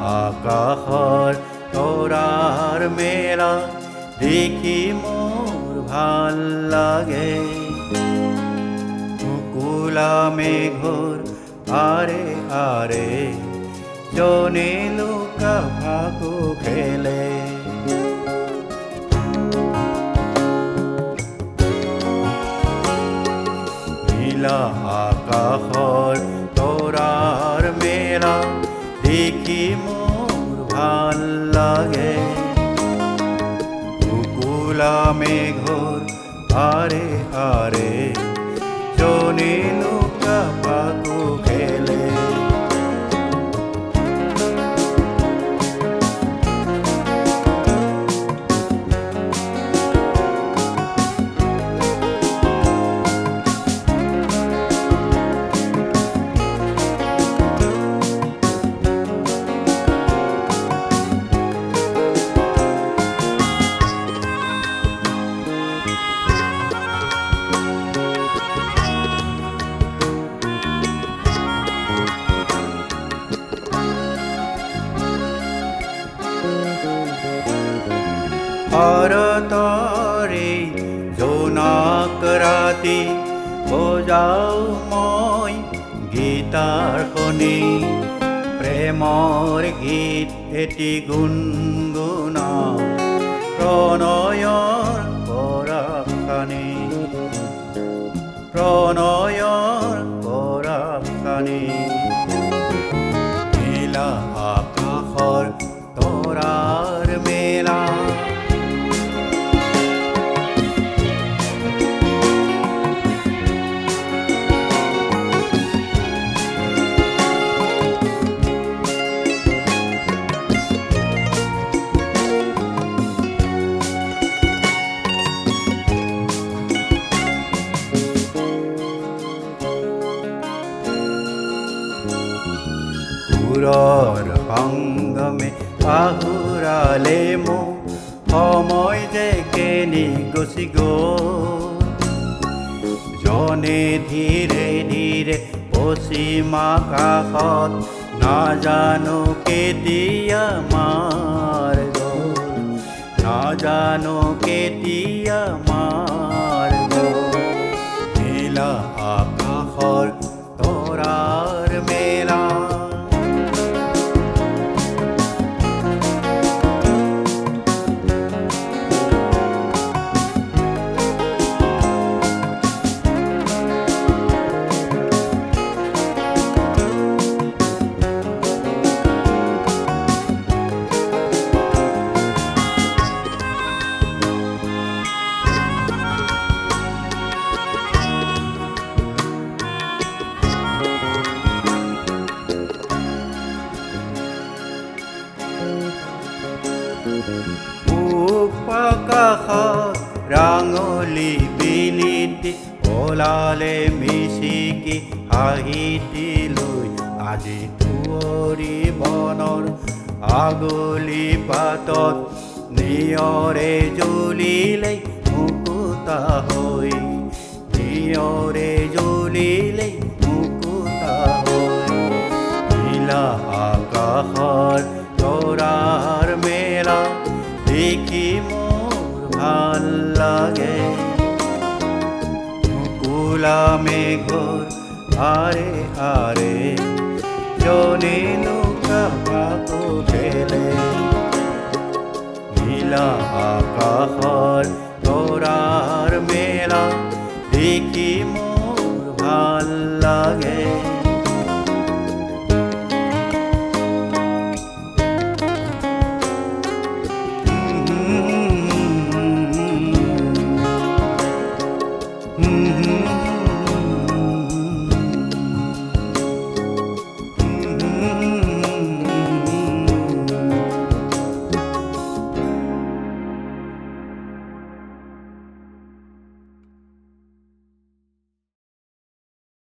আকাশৰ তৰাৰ মেলা দেখি মোৰ ভাল লাগে। মুকুলা মেঘৰ আৰে আৰে জনে লুকা ভাকু খেলে। নীলা আকাশৰ তৰাৰ মেলা দেখি মোৰ ভাল লাগে। মুকুলা মেঘৰ আৰে আৰে জনে লুকা ভাকু খেলে। শৰতৰে জোনাক ৰাতি বজাও মই গীতাৰ খনি। প্ৰেমৰ গীত এটি গুণগুণাও প্ৰণয়ৰ পৰশানি। প্ৰণয়ৰ পৰশানি। নীলা আকাশৰ তৰাৰ মেলা সুৰৰ সংগমে পাহুৰালে মোক সময় যে কেনি গুচি গ'ল। জনে ধীৰে ধীৰে পশ্চিম আকাশত নাজানো কেতিয়া মাৰ গ'ল। নাজানো কেতিয়া মাৰ গ'ল। নীলা আকাশৰ তৰাৰ মেলা আকাশত ৰাঙলী বিলিতি ওলালে মিচিকি হাঁহিটি লৈ। আজি কুঁৱৰী বনৰ আগলি পাতত নিয়ৰে জ্বলিলে মুকুতা হৈ। নিয়ৰে জ্বলিলে মুকুতা হৈ। নীলা আকাশৰ তৰাৰ মেলা দেখি মোৰ ভাল লাগে। মুকুলা মেঘৰ আৰে আৰে জনে লুকা ভাকু খেলে। নীলা আকাশৰ তৰাৰ মেলা দেখি মোৰ ভাল লাগে।